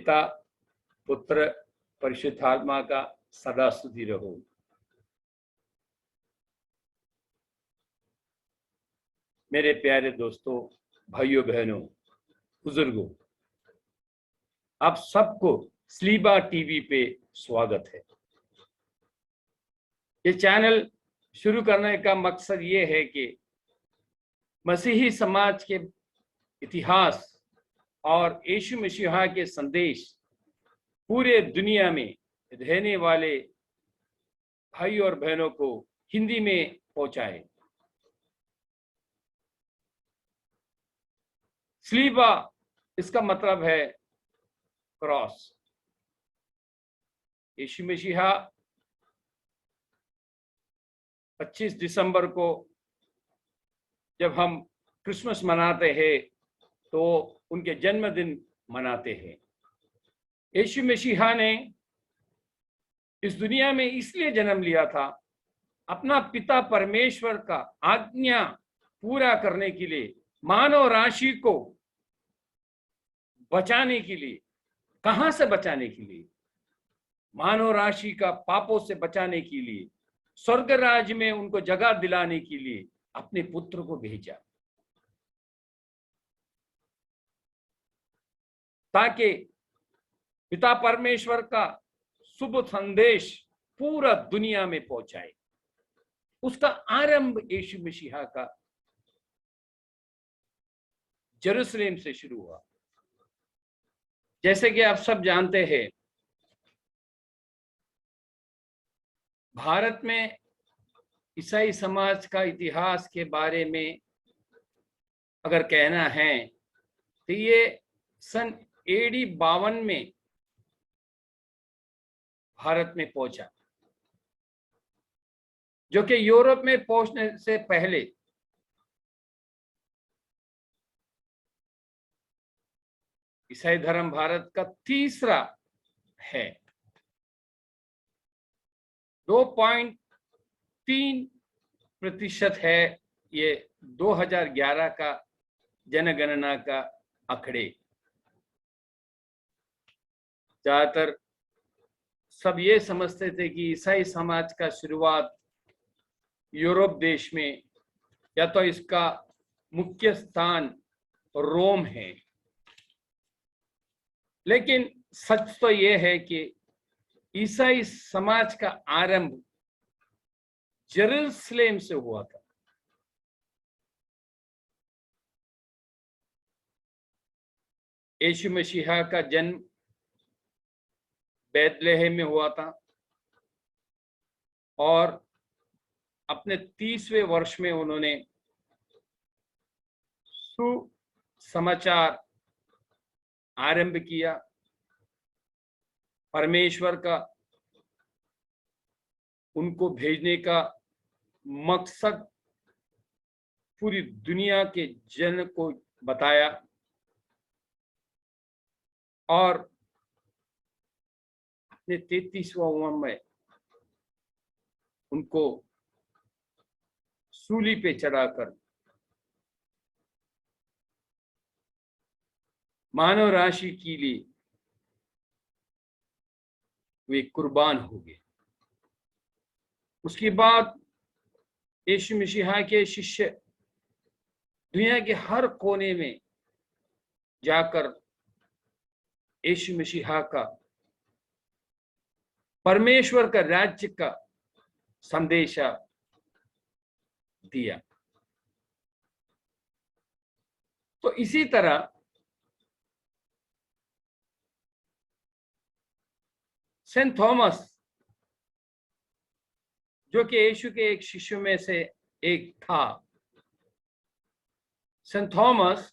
पिता पुत्र परिशुद्धात्मा का सदा स्तुति रहो। मेरे प्यारे दोस्तों, भाइयों बहनों, बुजुर्गों, आप सबको स्लीबा टीवी पे स्वागत है। ये चैनल शुरू करने का मकसद ये है कि मसीही समाज के इतिहास और यीशु मसीह के संदेश पूरे दुनिया में रहने वाले भाई और बहनों को हिंदी में पहुंचाए। स्लीबा इसका मतलब है क्रॉस। यीशु मसीह 25 दिसंबर को जब हम क्रिसमस मनाते हैं तो उनके जन्मदिन मनाते हैं। यीशु मसीह ने इस दुनिया में इसलिए जन्म लिया था, अपना पिता परमेश्वर का आज्ञा पूरा करने के लिए, मानव राशि को बचाने के लिए। कहां से बचाने के लिए? मानव राशि का पापों से बचाने के लिए, स्वर्ग राज्य में उनको जगह दिलाने के लिए अपने पुत्र को भेजा, ताकि पिता परमेश्वर का शुभ संदेश पूरा दुनिया में पहुंचाए। उसका आरंभ यीशु मसीह का यरूशलेम से शुरू हुआ। जैसे कि आप सब जानते हैं, भारत में ईसाई समाज का इतिहास के बारे में अगर कहना है तो ये सन AD 52 में भारत में पहुंचा, जो कि यूरोप में पहुंचने से पहले ईसाई धर्म भारत का तीसरा है। 2.3% है ये 2011 का जनगणना का आंकड़े। ज्यादातर सब ये समझते थे कि ईसाई समाज का शुरुआत यूरोप देश में, या तो इसका मुख्य स्थान रोम है। लेकिन सच तो यह है कि ईसाई समाज का आरंभ यरूशलेम से हुआ था। यीशु मसीह का जन्म बैतलहम में हुआ था और अपने 30वें वर्ष में उन्होंने सुसमाचार आरंभ किया। परमेश्वर का उनको भेजने का मकसद पूरी दुनिया के जन को बताया और अपने 33वां उम्र में उनको सूली पे चढ़ाकर मानव राशि के लिए वे कुर्बान हो गए। उसके बाद यीशु मसीह के शिष्य दुनिया के हर कोने में जाकर यीशु मसीह का परमेश्वर का राज्य का संदेशा दिया। तो इसी तरह सेंट थॉमस, जो कि यीशु के एक शिष्यों में से एक था, सेंट थॉमस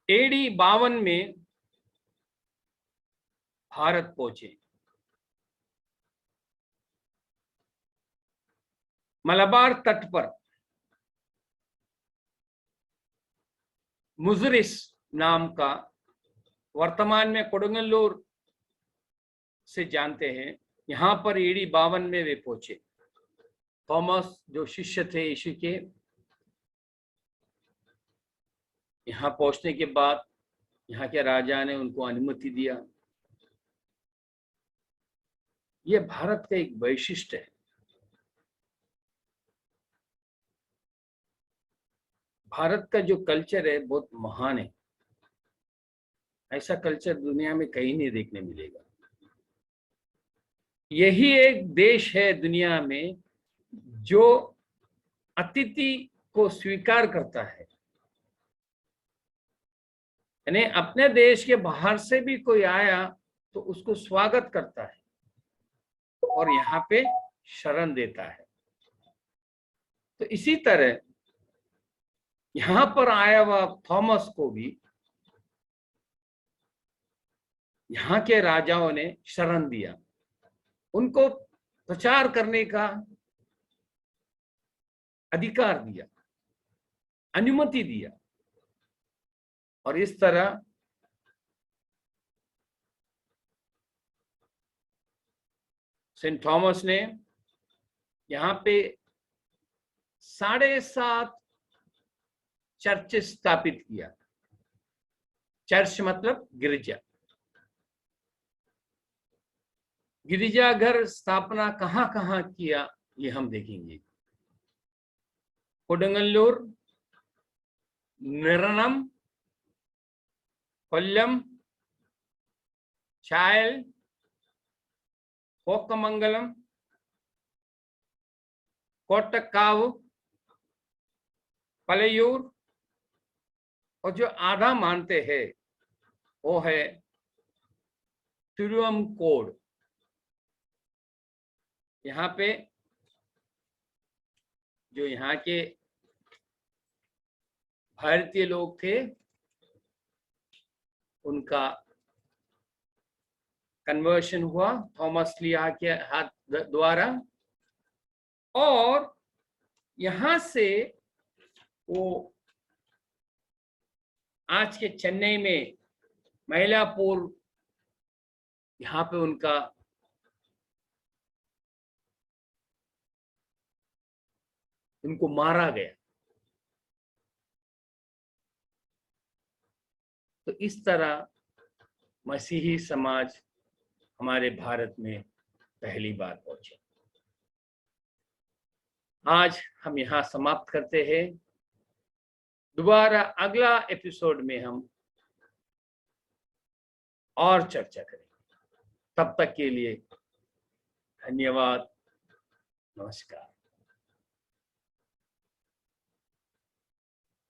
AD 52 में भारत पहुंचे। मलबार तट पर मुजरिस नाम का, वर्तमान में कोडंगल्लूर से जानते हैं, यहां पर AD 52 में वे पहुंचे। थॉमस जो शिष्य थे यीशु के, यहाँ पहुंचने के बाद यहाँ के राजा ने उनको अनुमति दिया। ये भारत का एक वैशिष्ट्य है। भारत का जो कल्चर है बहुत महान है। ऐसा कल्चर दुनिया में कहीं नहीं देखने मिलेगा। यही एक देश है दुनिया में जो अतिथि को स्वीकार करता है। यानी अपने देश के बाहर से भी कोई आया तो उसको स्वागत करता है और यहाँ पे शरण देता है। तो इसी तरह यहाँ पर आया हुआ थॉमस को भी यहाँ के राजाओं ने शरण दिया, उनको प्रचार करने का अधिकार दिया, अनुमति दिया। और इस तरह सेंट थॉमस ने यहाँ पे 7.5 चर्च स्थापित किया। चर्च मतलब गिरजा। गिरजाघर स्थापना कहाँ कहाँ किया ये हम देखेंगे। कोडंगल्लूर, निरणम, कोल्लम, चायल, कोकमंगलम, कोटक्काव, पलयूर, और जो आधा मानते हैं वो है तिरुवंकोड। यहाँ पे जो यहाँ के भारतीय लोग थे उनका कन्वर्शन हुआ थॉमस लिया के हाथ द्वारा। और यहाँ से वो आज के चेन्नई में मयलापुर, यहाँ पे उनको मारा गया। तो इस तरह मसीही समाज हमारे भारत में पहली बार पहुंचे। आज हम यहाँ समाप्त करते हैं। दोबारा अगला एपिसोड में हम और चर्चा करेंगे। तब तक के लिए धन्यवाद, नमस्कार।